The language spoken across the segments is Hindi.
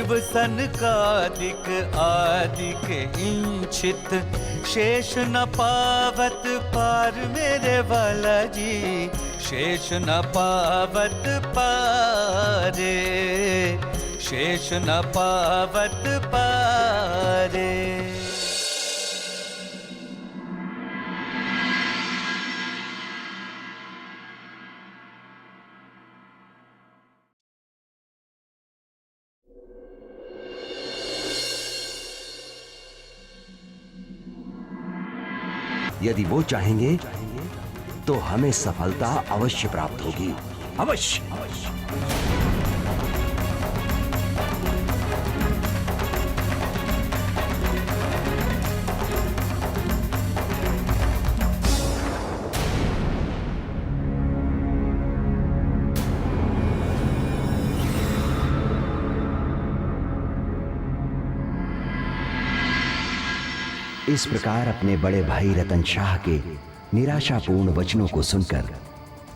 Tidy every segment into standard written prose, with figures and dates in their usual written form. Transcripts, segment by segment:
शिव सनकादिक आदिक इंचित, शेष न पावत पार मेरे वाला जी, शेष न पावत पारे, शेष न पावत पारे। यदि वो चाहेंगे तो हमें सफलता अवश्य प्राप्त होगी, अवश्य। इस प्रकार अपने बड़े भाई रतन शाह के निराशापूर्ण वचनों को सुनकर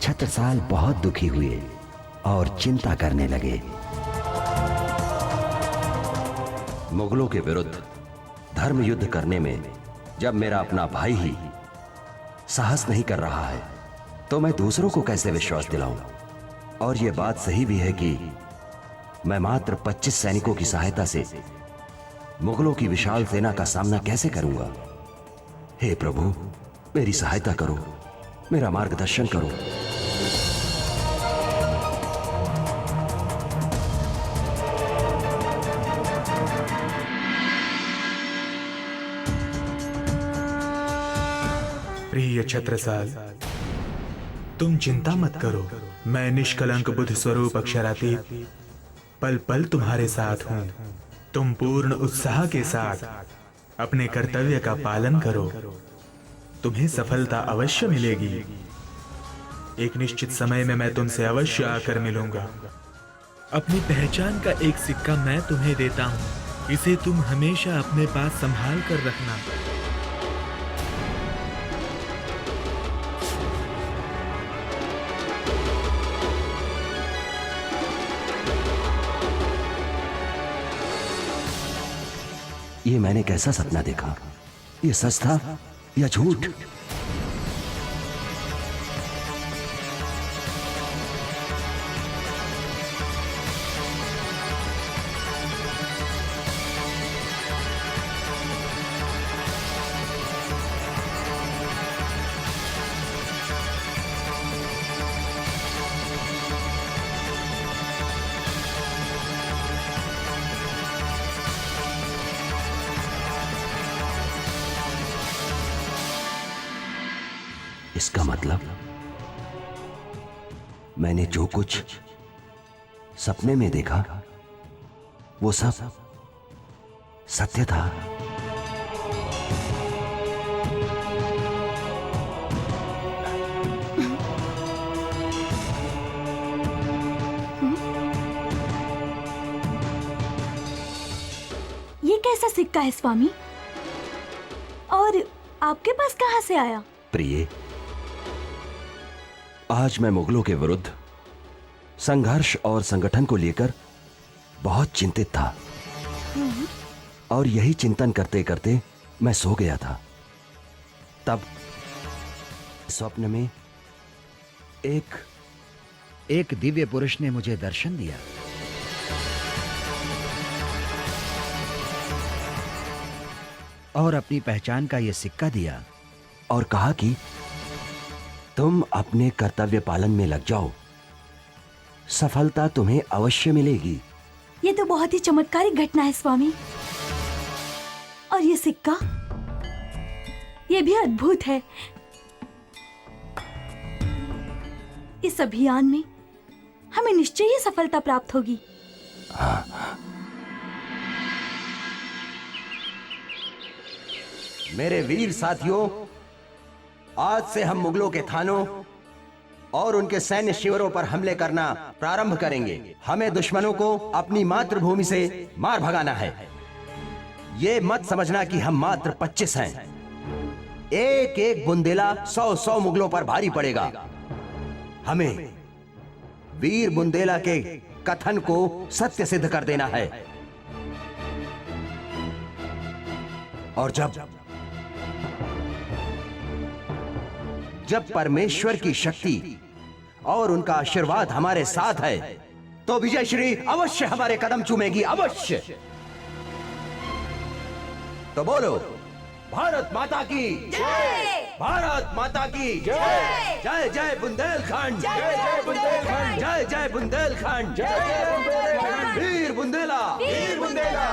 छत्रसाल बहुत दुखी हुए और चिंता करने लगे। मुगलों के विरुद्ध धर्म युद्ध करने में जब मेरा अपना भाई ही साहस नहीं कर रहा है तो मैं दूसरों को कैसे विश्वास दिलाऊं? और यह बात सही भी है कि मैं मात्र 25 सैनिकों की सहायता से मुगलों की विशाल सेना का सामना कैसे करूंगा? हे प्रभु, मेरी सहायता करो, मेरा मार्गदर्शन करो। प्रिय छत्रसाल, तुम चिंता मत करो। मैं निष्कलंक बुद्ध स्वरूप अक्षरातीत पल पल तुम्हारे साथ हूं। तुम पूर्ण उत्साह के साथ अपने कर्तव्य का पालन करो, तुम्हें सफलता अवश्य मिलेगी। एक निश्चित समय में मैं तुमसे अवश्य आकर मिलूंगा। अपनी पहचान का एक सिक्का मैं तुम्हें देता हूं, इसे तुम हमेशा अपने पास संभाल कर रखना। ये मैंने कैसा सपना देखा? ये सच था या झूठ? इसका मतलब मैंने जो कुछ सपने में देखा वो सब सत्य था। ये कैसा सिक्का है स्वामी? और आपके पास कहां से आया? प्रिय, आज मैं मुगलों के विरुद्ध संघर्ष और संगठन को लेकर बहुत चिंतित था और यही चिंतन करते करते मैं सो गया था। तब स्वप्न में एक दिव्य पुरुष ने मुझे दर्शन दिया। और अपनी पहचान का यह सिक्का दिया और कहा कि तुम अपने कर्तव्य पालन में लग जाओ, सफलता तुम्हें अवश्य मिलेगी। ये तो बहुत ही चमत्कारिक घटना है स्वामी। और ये सिक्का, ये भी अद्भुत है। इस अभियान में हमें निश्चय ही सफलता प्राप्त होगी। मेरे वीर साथियों, आज से हम मुगलों के थानों और उनके सैन्य शिविरों पर हमले करना प्रारंभ करेंगे। हमें दुश्मनों को अपनी मातृभूमि से मार भगाना है। ये मत समझना कि हम मात्र 25 हैं। एक एक बुंदेला 100-100 मुगलों पर भारी पड़ेगा। हमें वीर बुंदेला के कथन को सत्य सिद्ध कर देना है। और जब परमेश्वर की शक्ति और उनका आशीर्वाद हमारे साथ है तो विजयश्री अवश्य हमारे कदम चूमेगी, अवश्य। तो बोलो, भारत माता की जय, भारत माता की जय, जय जय बुंदेलखंड, जय जय बुंदेलखंड, जय जय बुंदेलखंड, जय जय बुंदेलखंड, वीर बुंदेला, वीर बुंदेला।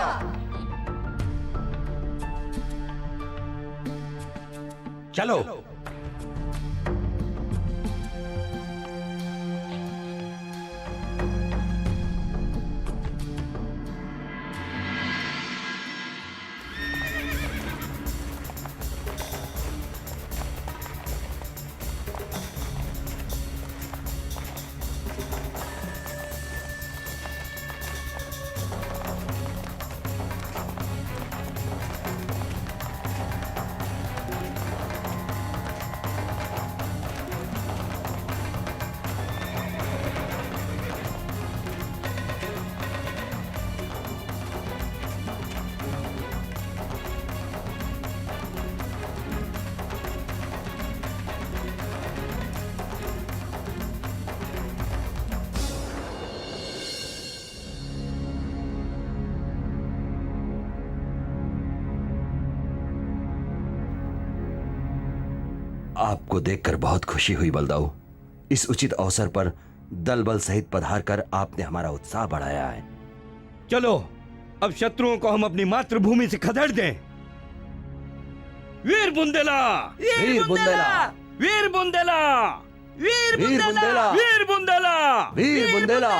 चलो। आपको देखकर बहुत खुशी हुई बलदाऊ। इस उचित अवसर पर दल बल सहित पधार कर आपने हमारा उत्साह बढ़ाया है। चलो अब शत्रुओं को हम अपनी मातृभूमि से खदेड़ दें। वीर बुंदेला, वीर बुंदेला, वीर बुंदेला, वीर बुंदेला, वीर बुंदेला, वीर बुंदेला।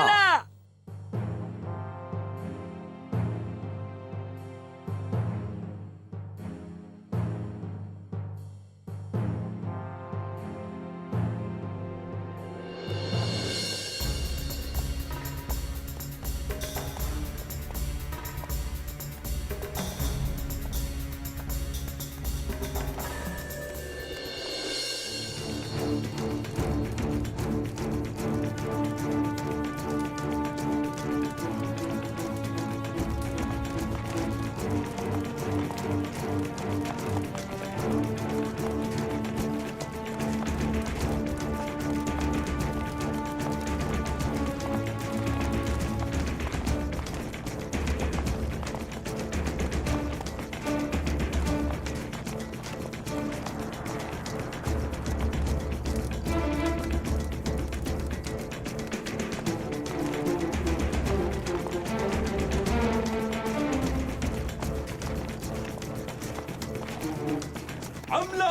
हमला!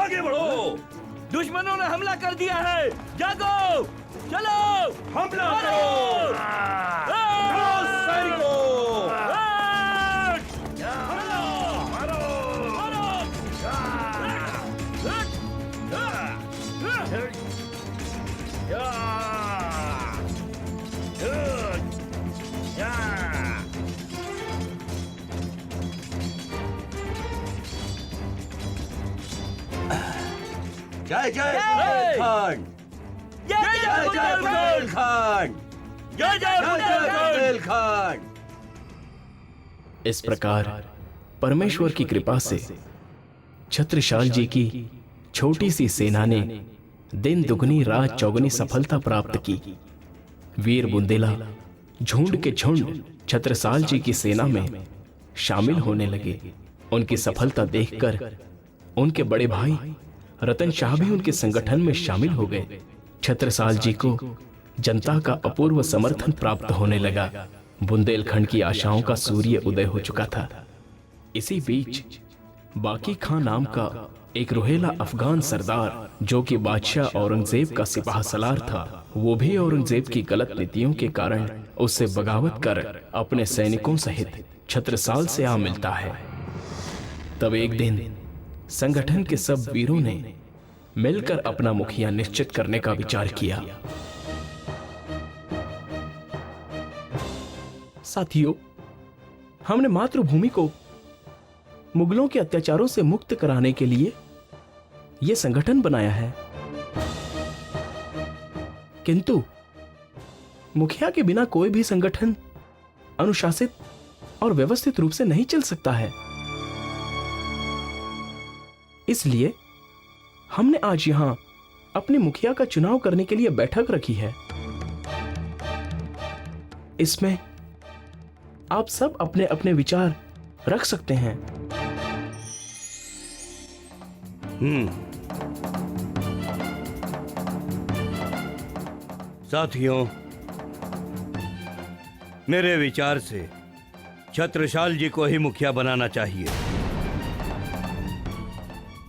आगे बढ़ो! दुश्मनों ने हमला कर दिया है, जागो! चलो! हमला करो! सैनिकों! जय जय बुंदेलखंड, जय जय बुंदेलखंड, जय जय बुंदेलखंड। इस प्रकार परमेश्वर की कृपा से छत्रसाल जी की छोटी सी सेना ने दिन दुगनी रात चौगुनी सफलता प्राप्त की। वीर बुंदेला झुंड के झुंड छत्रसाल जी की सेना में शामिल होने लगे। उनकी सफलता देखकर उनके बड़े भाई रतन शाह भी उनके संगठन में शामिल हो गए। छत्रसाल जी को जनता का अपूर्व समर्थन प्राप्त होने लगा। बुंदेलखंड की आशाओं का सूर्य उदय हो चुका था। इसी बीच बाकी खान नाम का एक रोहेला अफगान सरदार, जो कि बादशाह औरंगजेब का सिपाह सलार था, वो भी औरंगजेब की गलत नीतियों के कारण उससे बगावत कर अपने सैनिकों सहित छत्रसाल से आ मिलता है। तब एक दिन संगठन के सब वीरों ने मिलकर अपना मुखिया निश्चित करने का विचार किया। साथियों, हमने मातृभूमि को मुगलों के अत्याचारों से मुक्त कराने के लिए यह संगठन बनाया है, किंतु मुखिया के बिना कोई भी संगठन अनुशासित और व्यवस्थित रूप से नहीं चल सकता है। इसलिए हमने आज यहां अपने मुखिया का चुनाव करने के लिए बैठक रखी है। इसमें आप सब अपने अपने विचार रख सकते हैं। साथियों, मेरे विचार से छत्रसाल जी को ही मुखिया बनाना चाहिए,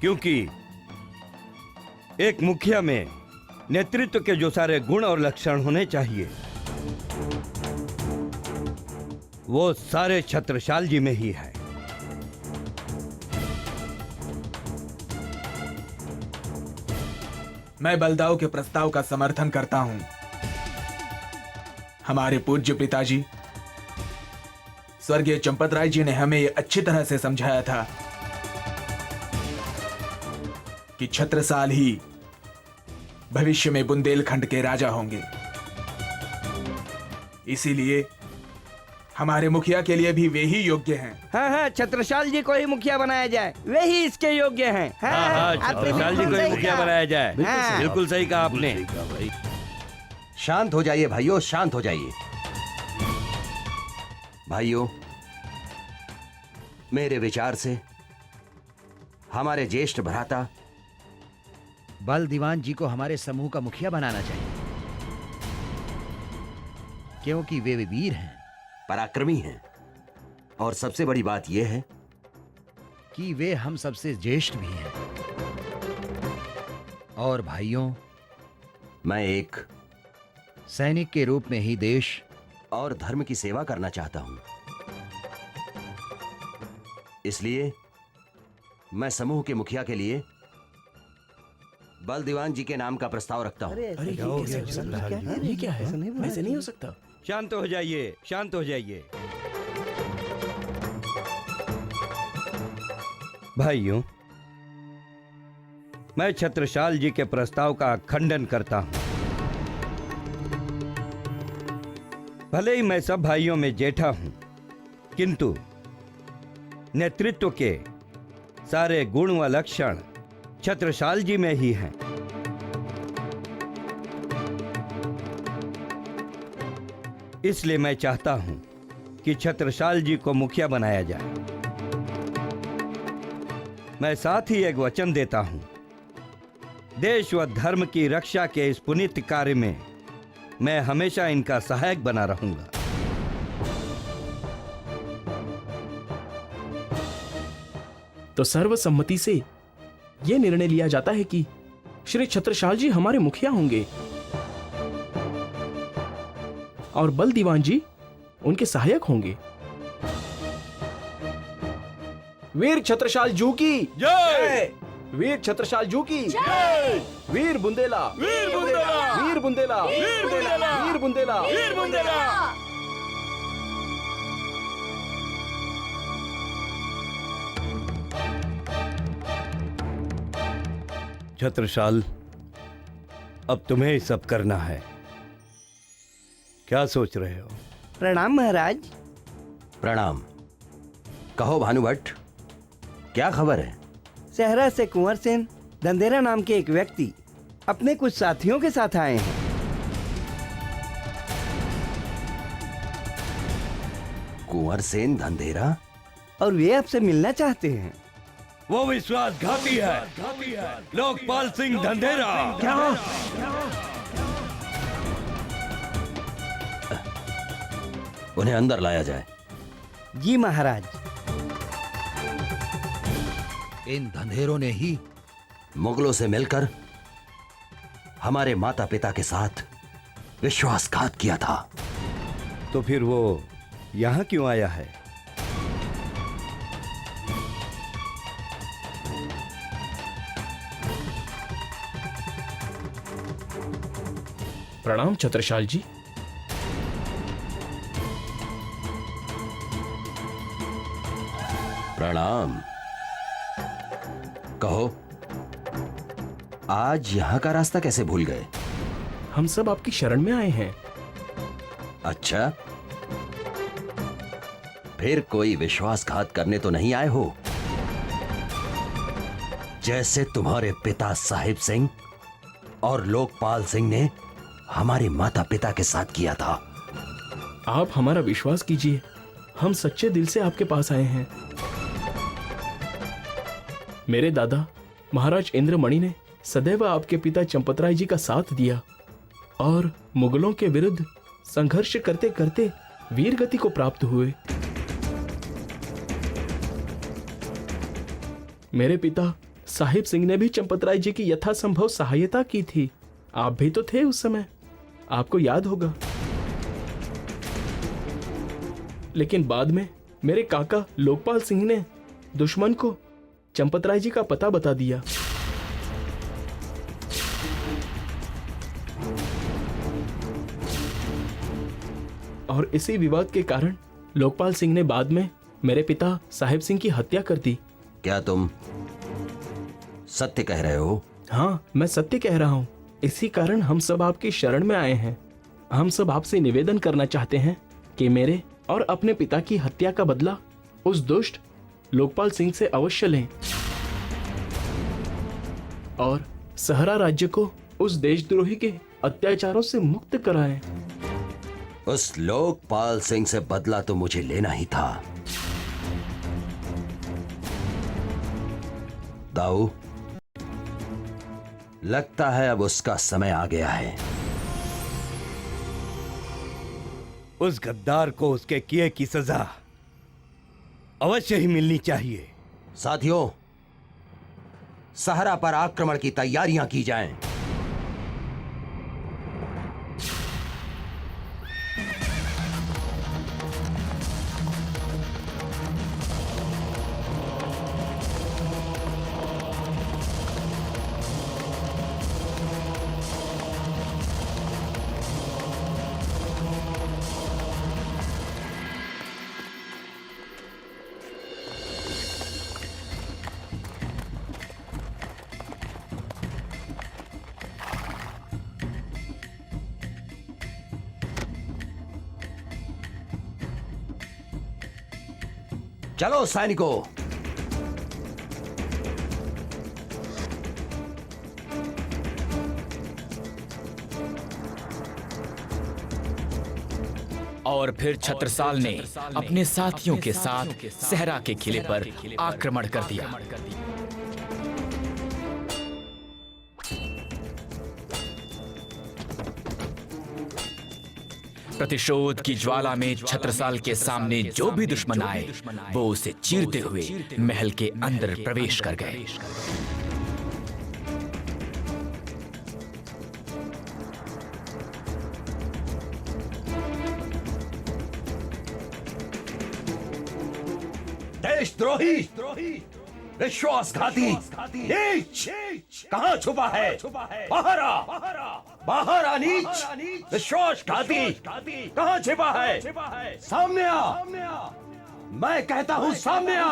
क्योंकि एक मुखिया में नेतृत्व के जो सारे गुण और लक्षण होने चाहिए वो सारे छत्रसाल जी में ही है। मैं बलदाऊ के प्रस्ताव का समर्थन करता हूं। हमारे पूज्य पिताजी स्वर्गीय चंपत राय जी ने हमें यह अच्छी तरह से समझाया था कि छत्रसाल ही भविष्य में बुंदेलखंड के राजा होंगे। इसीलिए हमारे मुखिया के लिए भी वे ही योग्य हैं। हाँ हाँ, छत्रसाल जी को ही मुखिया बनाया जाए, वे ही इसके योग्य हैं। हाँ, छत्रसाल जी को ही मुखिया बनाया जाए। बिल्कुल सही कहा आपने। शांत हो जाइए भाइयों, शांत हो जाइए। भाइयों, मेरे विचार से हमारे ज्येष्ठ भ्राता बल दीवान जी को हमारे समूह का मुखिया बनाना चाहिए, क्योंकि वे वीर हैं, पराक्रमी हैं, और सबसे बड़ी बात यह है कि वे हम सबसे ज्येष्ठ भी हैं। और भाइयों, मैं एक सैनिक के रूप में ही देश और धर्म की सेवा करना चाहता हूं। इसलिए मैं समूह के मुखिया के लिए बल दीवान जी के नाम का प्रस्ताव रखता हूं। अरे ये कैसे हो सकता है? ये क्या है? ऐसे नहीं हो सकता। शांत हो जाइए, शांत हो जाइए। भाइयों, मैं छत्रसाल जी के प्रस्ताव का खंडन करता हूं। भले ही मैं सब भाइयों में जेठा हूं, किंतु नेतृत्व के सारे गुण व लक्षण छत्रसाल जी में ही हैं। इसलिए मैं चाहता हूं कि छत्रसाल जी को मुखिया बनाया जाए। मैं साथ ही एक वचन देता हूं, देश व धर्म की रक्षा के इस पुनीत कार्य में मैं हमेशा इनका सहायक बना रहूंगा। तो सर्वसम्मति से यह निर्णय लिया जाता है कि श्री छत्रसाल जी हमारे मुखिया होंगे और बल दीवान जी उनके सहायक होंगे। वीर छत्रसाल जू की जय! वीर छत्रसाल जू की जय! वीर बुंदेला, वीर बुंदेला, वीर बुंदेला, वीर बुंदेला, वीर बुंदेला, वीर बुंदेला। छत्रसाल, अब तुम्हें ही सब करना है। क्या सोच रहे हो? प्रणाम महाराज। प्रणाम। कहो भानुभट्ट, क्या खबर है? सहरा से कुंवर सेन धंधेरा नाम के एक व्यक्ति अपने कुछ साथियों के साथ आए हैं। कुंवर सेन धंधेरा? और वे आपसे मिलना चाहते हैं। वो विश्वासघाती है, लोकपाल सिंह धंधेरा। क्या? उन्हें अंदर लाया जाए। जी महाराज। इन धंधेरों ने ही मुगलों से मिलकर हमारे माता पिता के साथ विश्वासघात किया था। तो फिर वो यहां क्यों आया है? प्रणाम छत्रसाल जी। प्रणाम। कहो, आज यहां का रास्ता कैसे भूल गए? हम सब आपकी शरण में आए हैं। अच्छा, फिर कोई विश्वासघात करने तो नहीं आए हो, जैसे तुम्हारे पिता साहिब सिंह और लोकपाल सिंह ने हमारे माता पिता के साथ किया था। आप हमारा विश्वास कीजिए, हम सच्चे दिल से आपके पास आए हैं। मेरे दादा महाराज इंद्रमणि ने सदैव आपके पिता चंपतराय जी का साथ दिया और मुगलों के विरुद्ध संघर्ष करते करते वीर गति को प्राप्त हुए। मेरे पिता साहिब सिंह ने भी चंपतराय जी की यथासंभव सहायता की थी। आप भी तो थे उस समय, आपको याद होगा। लेकिन बाद में मेरे काका लोकपाल सिंह ने दुश्मन को चंपतराय जी का पता बता दिया। और इसी विवाद के कारण लोकपाल सिंह ने बाद में मेरे पिता साहिब सिंह की हत्या कर दी। क्या तुम सत्य कह रहे हो? हाँ, मैं सत्य कह रहा हूँ। इसी कारण हम सब आपकी शरण में आए हैं। हम सब आपसे निवेदन करना चाहते हैं कि मेरे और अपने पिता की हत्या का बदला उस दुष्ट लोकपाल सिंह से अवश्य लें और सहरा राज्य को उस देशद्रोही के अत्याचारों से मुक्त कराएं। उस लोकपाल सिंह से बदला तो मुझे लेना ही था। दाऊ, लगता है अब उसका समय आ गया है। उस गद्दार को उसके किए की सजा अवश्य ही मिलनी चाहिए। साथियों, सहरा पर आक्रमण की तैयारियां की जाएं। चलो सैनिकों, और फिर छत्रसाल ने अपने साथियों के साथ सहरा के किले पर आक्रमण कर दिया। प्रतिशोध की ज्वाला में छत्रसाल के सामने जो भी दुश्मन आए वो उसे चीरते हुए महल के अंदर प्रवेश कर गए। देशद्रोही, विश्वासघाती, नीच, कहां छुपा है? बाहर आ, बाहर आ नीच, विश्वासघाती, कहां छिपा है? सामने आ, मैं कहता हूं सामने आ।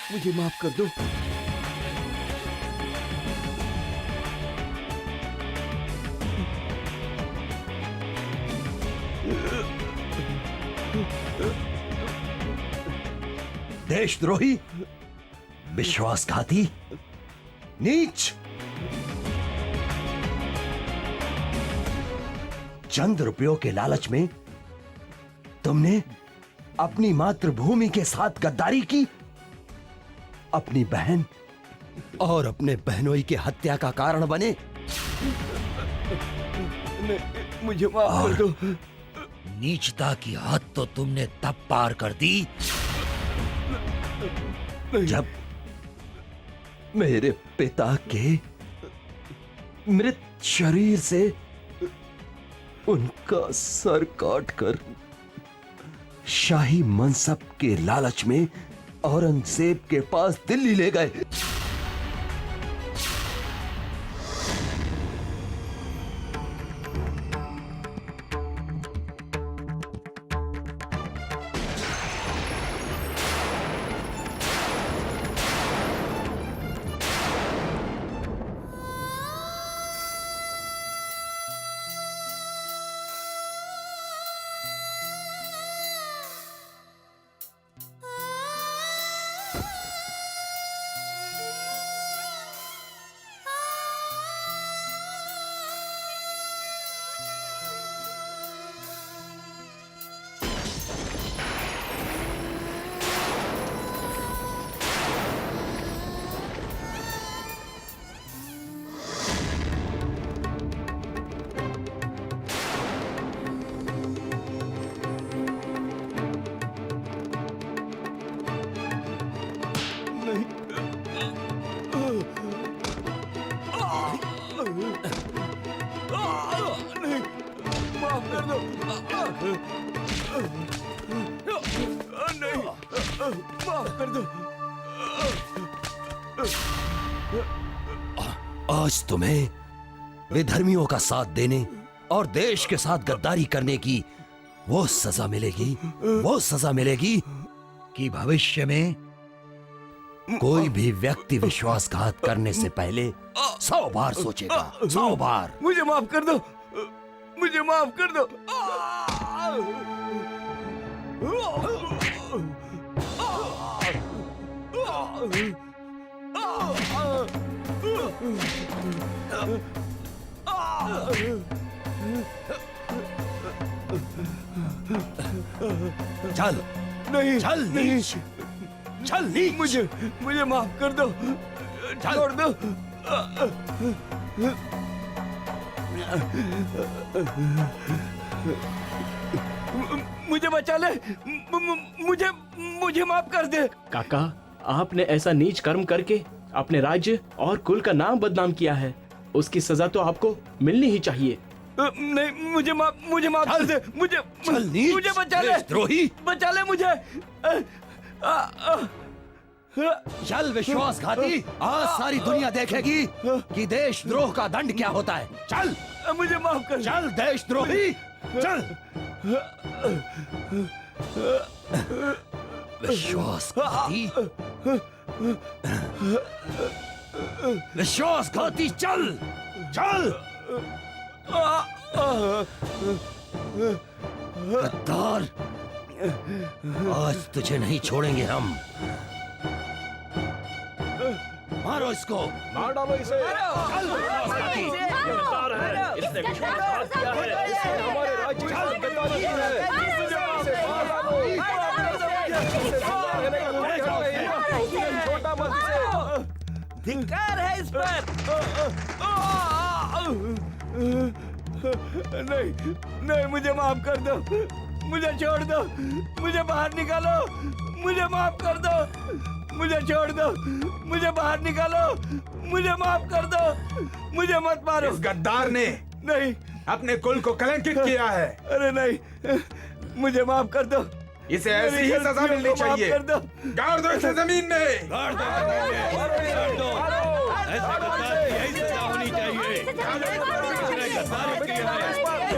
मुझे माफ कर दो। देशद्रोही, विश्वासघाती, नीच, चंद रुपयों के लालच में तुमने अपनी मातृभूमि के साथ गद्दारी की, अपनी बहन और अपने बहनोई की हत्या का कारण बने। मुझे माफ कर दो। नीचता की हद तो तुमने तब पार कर दी जब मेरे पिता के मृत शरीर से उनका सर काटकर शाही मनसब के लालच में औरंगजेब के पास दिल्ली ले गए। आज तुम्हें विधर्मियों का साथ देने और देश के साथ गद्दारी करने की वो सजा मिलेगी कि भविष्य में कोई भी व्यक्ति विश्वासघात करने से पहले 100 बार सोचेगा, 100 बार। मुझे माफ कर दो, मुझे माफ कर दो। चल नहीं, चल नहीं, नीच, चल नीच। मुझे माफ कर दो, छोड़ दो। मुझे बचा ले, मुझे माफ कर दे। काका, आपने ऐसा नीच कर्म करके अपने राज्य और कुल का नाम बदनाम किया है। उसकी सजा तो आपको मिलनी ही चाहिए। नहीं, मुझे माफ कर दे। चल नीच, मुझे बचा ले, देशद्रोही। बचा ले मुझे। चल विश्वासघाती, आज सारी दुनिया देखेगी कि देशद्रोह का दंड क्या होता है। चल, मुझे माफ कर। चल देशद्रोही, चल। विश्वासघाती, विश्वासघाती, चल चल। गद्दार, आज तुझे नहीं छोड़ेंगे हम। मारो इसको, मार डालो इसे। चल विश्वासघाती। इसने विश्वासघात किया है, इसने हमारे राज्य के साथ गद्दारी की है। छोटा मत इसे। धिक्कार है इस पर। नहीं, मुझे माफ कर दो, मुझे छोड़ दो, मुझे बाहर निकालो, मुझे माफ कर दो, मुझे छोड़ दो, मुझे बाहर निकालो, मुझे माफ कर दो, मुझे मत मारो। इस गद्दार ने नहीं, अपने कुल को कलंकित किया है। अरे नहीं, मुझे माफ कर दो। इसे ऐसी ही सजा मिलनी चाहिए। कर दो। गाड़ दो इसे जमीन में। गाड़ दो। ऐसा गद्दार की यही सजा होनी चाहिए। उसने गद्दारी की है,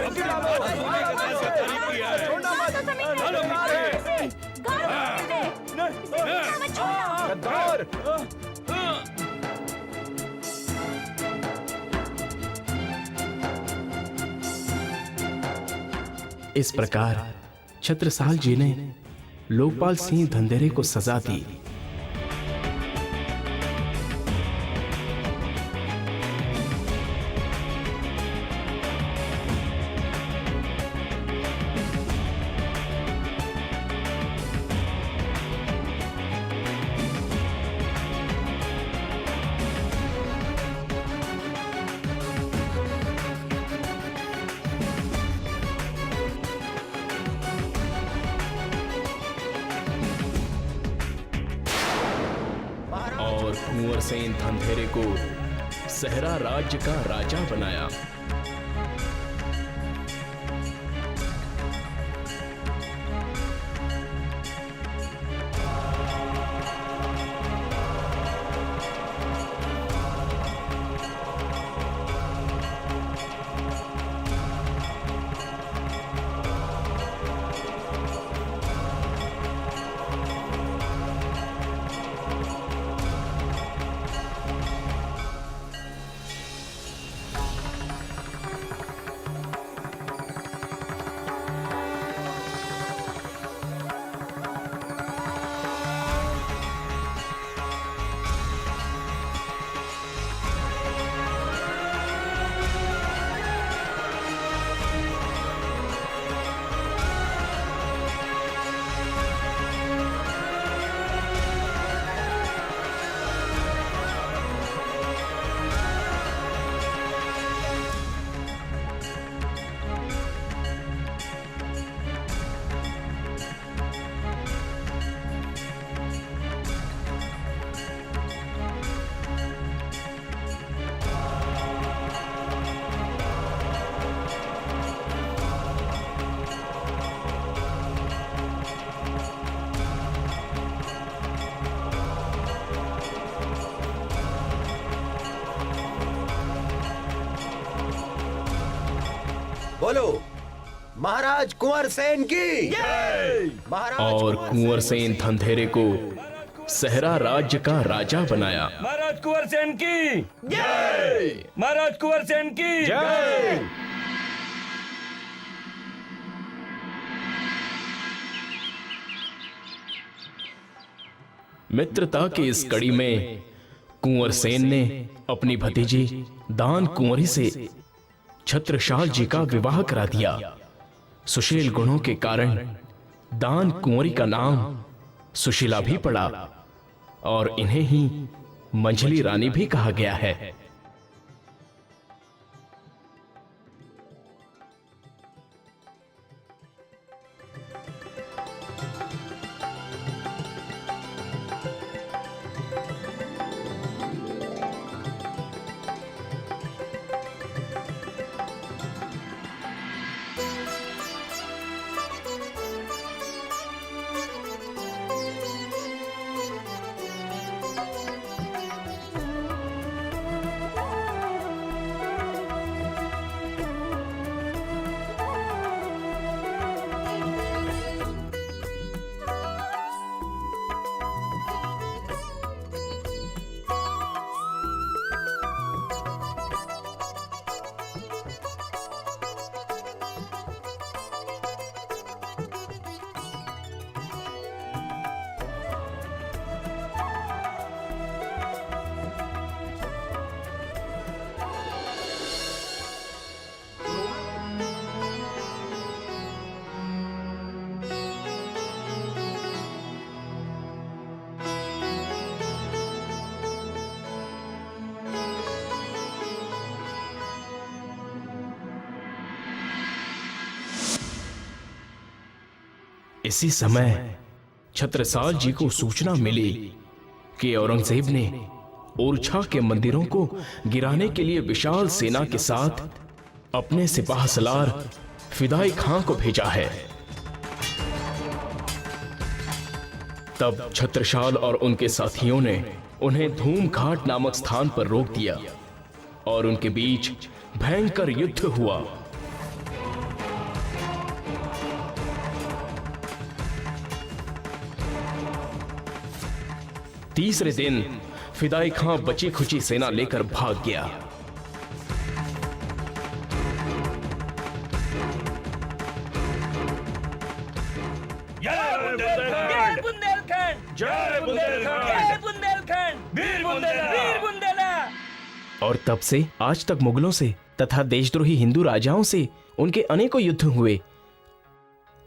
अपनी मातृभूमि के साथ गद्दारी की है। चलो पीछे। गद्दार। इस प्रकार छत्रसाल जी ने लोकपाल सिंह धंधेरे को सजा दी। कुंवर सेन धनधेरे को सहरा राज्य का राजा बनाया। बोलो, महाराज कुंवर सेन की महाराज और कुंवर सेन धनधेरे को सहरा राज्य का राजा बनाया। महाराज कुंवर सेन की जय। महाराज कुंवर सेन की जय। मित्रता की इस कड़ी में कुंवर सेन ने अपनी भतीजी दान कुंवरी से छत्रसाल जी का विवाह करा दिया। सुशील गुणों के कारण दान कुंवरी का नाम सुशीला भी पड़ा और इन्हें ही मंझली रानी भी कहा गया है। इसी समय छत्रसाल जी को सूचना मिली कि औरंगजेब ने ओरछा के मंदिरों को गिराने के लिए विशाल सेना के साथ अपने सिपाह सलार फिदाई खां को भेजा है। तब छत्रसाल और उनके साथियों ने उन्हें धूम घाट नामक स्थान पर रोक दिया और उनके बीच भयंकर युद्ध हुआ। तीसरे दिन फिदाई खां बची खुची सेना लेकर भाग गया। और तब से आज तक मुगलों से तथा देशद्रोही हिंदू राजाओं से उनके अनेकों युद्ध हुए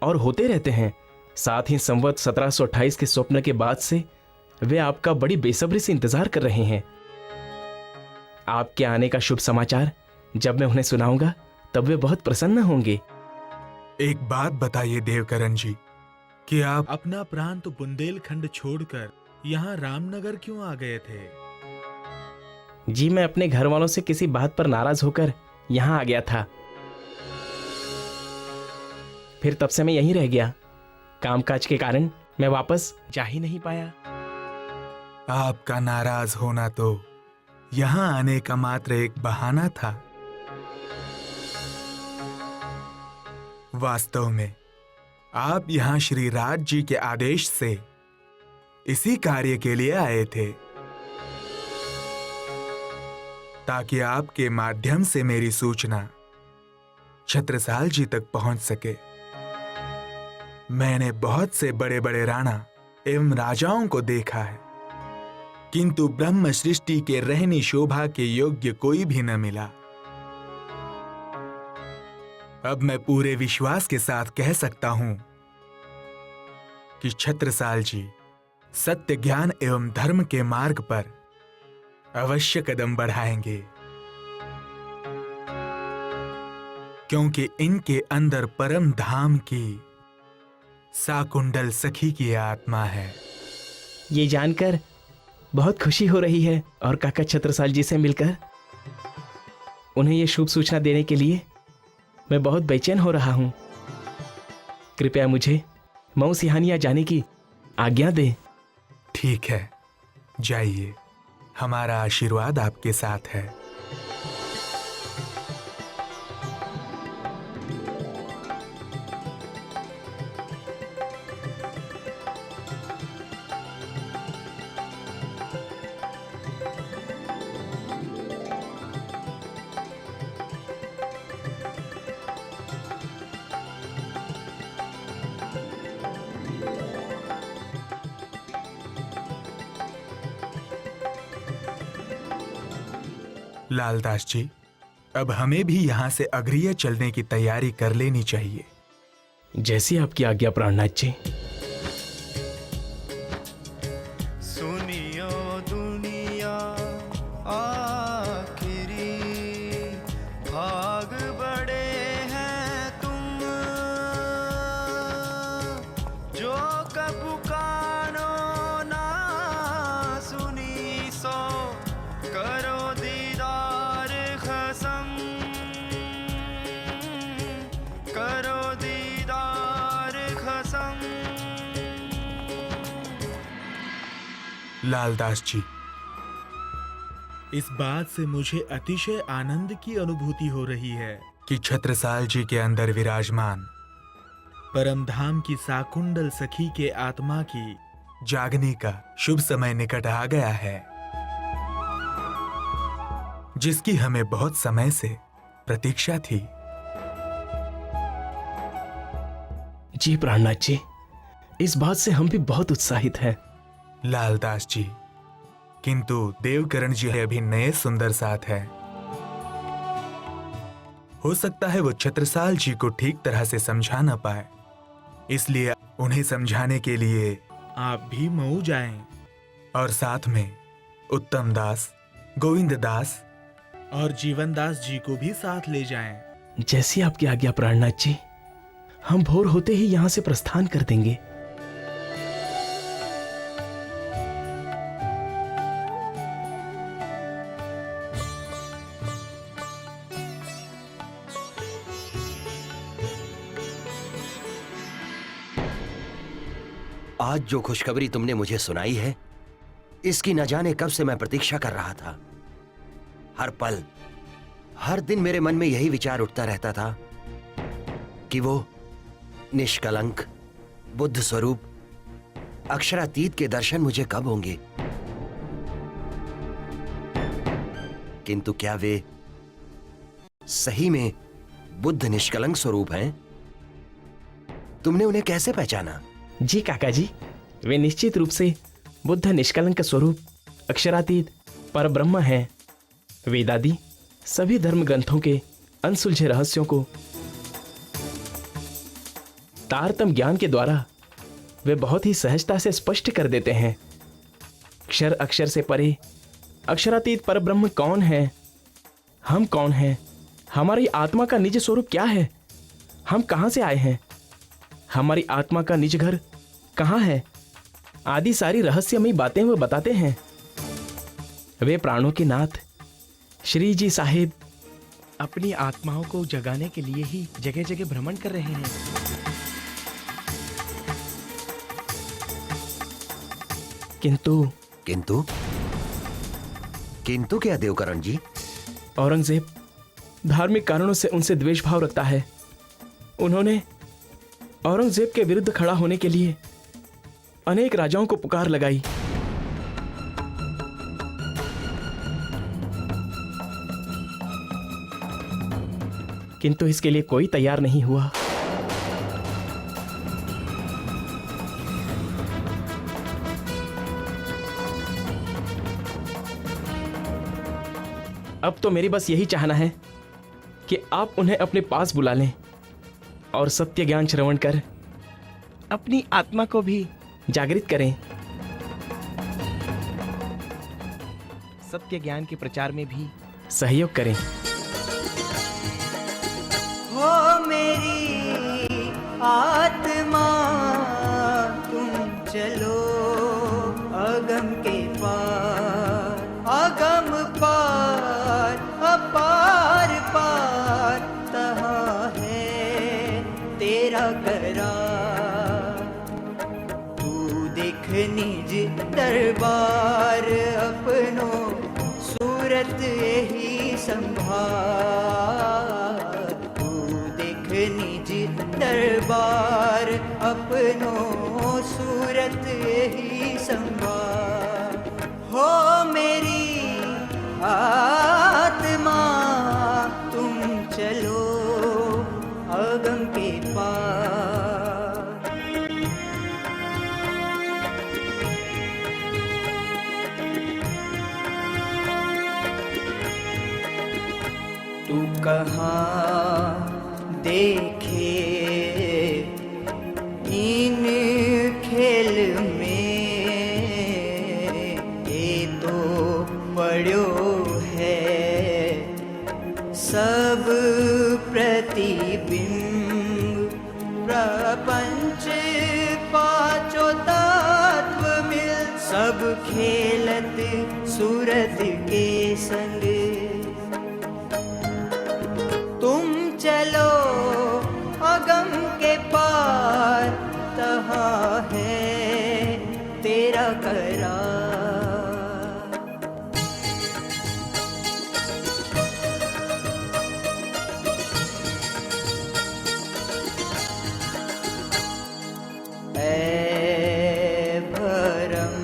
और होते रहते हैं। साथ ही संवत 1728 के स्वप्न के बाद से वे आपका बड़ी बेसब्री से इंतजार कर रहे हैं। आपके आने का शुभ समाचार जब मैं उन्हें सुनाऊंगा तब वे बहुत प्रसन्न होंगे। एक बात बताइए देवकरण जी, कि आप अपना प्रांत बुंदेलखंड छोड़कर यहाँ रामनगर क्यों आ गए थे? जी मैं अपने घर वालों से किसी बात पर नाराज होकर यहाँ आ गया था, फिर तब से मैं यहीं रह गया। कामकाज के कारण मैं वापस जा ही नहीं पाया। आपका नाराज होना तो यहाँ आने का मात्र एक बहाना था। वास्तव में आप यहाँ श्री राज जी के आदेश से इसी कार्य के लिए आए थे, ताकि आपके माध्यम से मेरी सूचना छत्रसाल जी तक पहुंच सके। मैंने बहुत से बड़े बड़े राणा एवं राजाओं को देखा है, किंतु ब्रह्म सृष्टि के रहनी शोभा के योग्य कोई भी न मिला। अब मैं पूरे विश्वास के साथ कह सकता हूं कि छत्रसाल जी सत्य, ज्ञान एवं धर्म के मार्ग पर अवश्य कदम बढ़ाएंगे, क्योंकि इनके अंदर परम धाम की साकुंडल सखी की आत्मा है। ये जानकर बहुत खुशी हो रही है और काका छत्रसाल जी से मिलकर उन्हें ये शुभ सूचना देने के लिए मैं बहुत बेचैन हो रहा हूं। कृपया मुझे मऊ सिहानिया जाने की आज्ञा दें। ठीक है, जाइए, हमारा आशीर्वाद आपके साथ है। लालदास जी, अब हमें भी यहाँ से अग्रिय चलने की तैयारी कर लेनी चाहिए। जैसी आपकी आज्ञा प्राणनाथ जी। सुनियो दुनिया आखिरी भाग बड़े हैं तुम, जो कबू कानो ना सुनी सो करो दीदार खसम, करो दीदार खसम। लालदास जी, इस बात से मुझे अतिशय आनंद की अनुभूति हो रही है कि छत्रसाल जी के अंदर विराजमान परम धाम की साकुंडल सखी के आत्मा की जागने का शुभ समय निकट आ गया है, जिसकी हमें बहुत समय से प्रतीक्षा थी। जी प्राणनाथ जी, इस बात से हम भी बहुत उत्साहित हैं। लालदास जी, किंतु देवकरण जी अभी नए सुंदर साथ है। हो सकता है वो छत्रसाल जी को ठीक तरह से समझा न पाए, इसलिए उन्हें समझाने के लिए आप भी मऊ जाएं और साथ में उत्तम दास, गोविंद दास और जीवन दास जी को भी साथ ले जाएं। जैसी आपकी आज्ञा प्राणनाथ जी, हम भोर होते ही यहाँ से प्रस्थान कर देंगे। आज जो खुशखबरी तुमने मुझे सुनाई है, इसकी न जाने कब से मैं प्रतीक्षा कर रहा था। हर पल, हर दिन मेरे मन में यही विचार उठता रहता था कि वो निष्कलंक, बुद्ध स्वरूप, अक्षरातीत के दर्शन मुझे कब होंगे। किंतु क्या वे सही में बुद्ध निष्कलंक स्वरूप हैं? तुमने उन्हें कैसे पहचाना? जी काका जी, वे निश्चित रूप से बुद्ध निष्कलंक स्वरूप, अक्षरातीत परब्रह्म हैं। वेदादि सभी धर्म ग्रंथों के अनसुलझे रहस्यों को तारतम ज्ञान के द्वारा वे बहुत ही सहजता से स्पष्ट कर देते हैं। अक्षर अक्षर से परे अक्षरातीत परब्रह्म कौन है, हम कौन हैं, हमारी आत्मा का निज स्वरूप क्या है, हम कहां से आए हैं, हमारी आत्मा का निज घर कहां है, आदि सारी रहस्यमयी बातें वो बताते हैं। वे प्राणों के नाथ, श्री जी साहिब अपनी आत्माओं को जगाने के लिए ही जगह जगह भ्रमण कर रहे हैं। किंतु किंतु किंतु क्या देवकरण जी? औरंगजेब धार्मिक कारणों से उनसे द्वेष भाव रखता है। उन्होंने औरंगजेब के विरुद्ध खड़ा होने के लिए अनेक राजाओं को पुकार लगाई। किंतु इसके लिए कोई तैयार नहीं हुआ। अब तो मेरी बस यही चाहना है कि आप उन्हें अपने पास बुला लें और सत्य ज्ञान श्रवण कर अपनी आत्मा को भी जागृत करें। सत्य ज्ञान के प्रचार में भी सहयोग करें। हो मेरी आत्मा तुम चलो अगम के पार, अगम पार अपार पार, तहाँ है तेरा करार। तू देख निज दरबार अपनो सूरत यही संभार। निज दरबार अपनो सूरत यही संभार। हो मेरी आत्मा तुम चलो अगम के पार। तू कहाँ देखे इन खेल में, ये तो पड़ो है सब प्रतिबिंब। प्रपंच पांचों तत्व मिल, सब खेलत सूरत के संग। तुम चलो अगम के पार, तहाँ है तेरा करार। ऐ भरम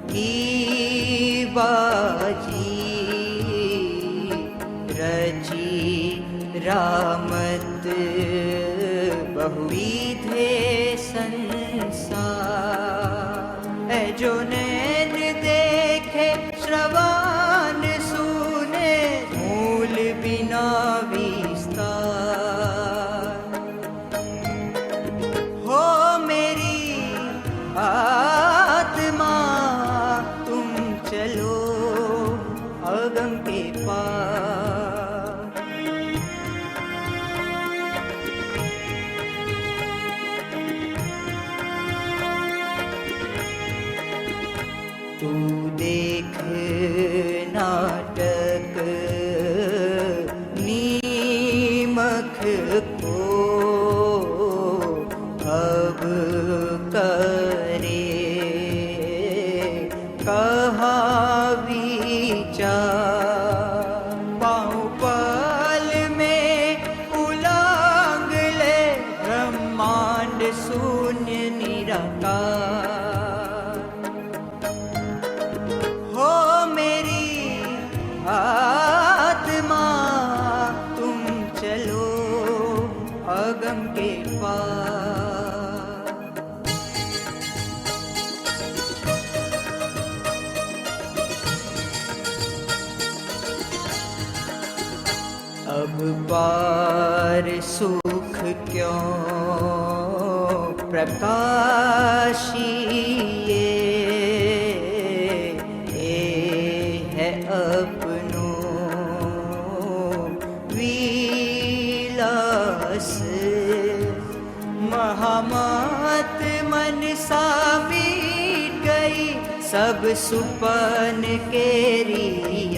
की बाजी रची रामत बहुविधे संसार। है जो नैन देखे श्रवण सुने, मूल बिना विस्तार। हो मेरी आत्मा तुम चलो अगम के पार। तू देख नाटक नीमक को अब करे कहाँ विचार। पाँव पल में उलांग ले ब्रह्मांड शून्य निराकार। हो मेरी आत्मा तुम चलो अगम के पार। अब पार सुख क्यों प्रकाशी है अपनो विलास। महामत मन सा मिट गई सब सुपन केरी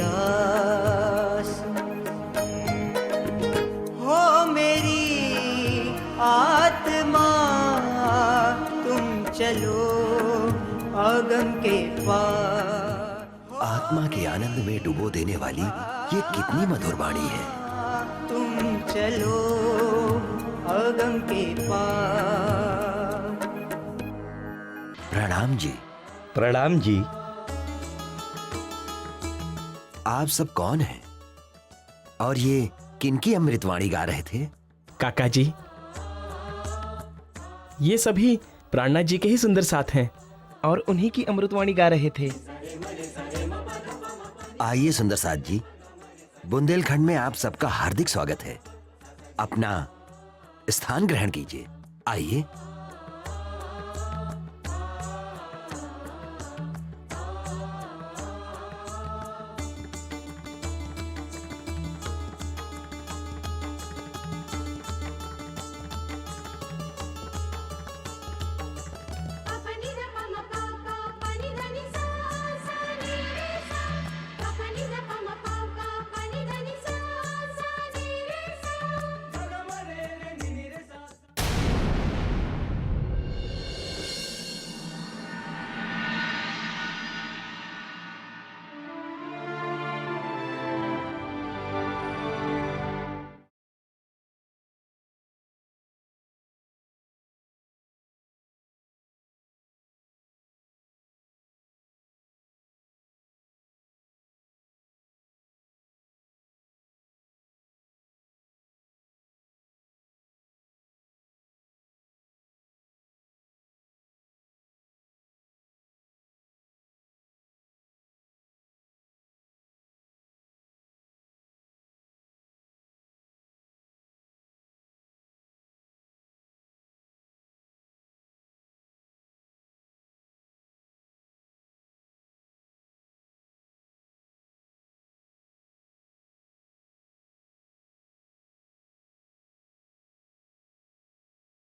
चलो अगम के पार। आत्मा के आनंद में डुबो देने वाली ये कितनी मधुर वाणी है। तुम चलो अगम के पार। प्रणाम जी। प्रणाम जी। आप सब कौन हैं? और ये किनकी अमृतवाणी गा रहे थे? काका जी, ये सभी प्राणनाथ जी के ही सुंदर साथ हैं और उन्हीं की अमृतवाणी गा रहे थे। आइए सुंदर साथ जी, बुंदेलखंड में आप सबका हार्दिक स्वागत है। अपना स्थान ग्रहण कीजिए। आइए।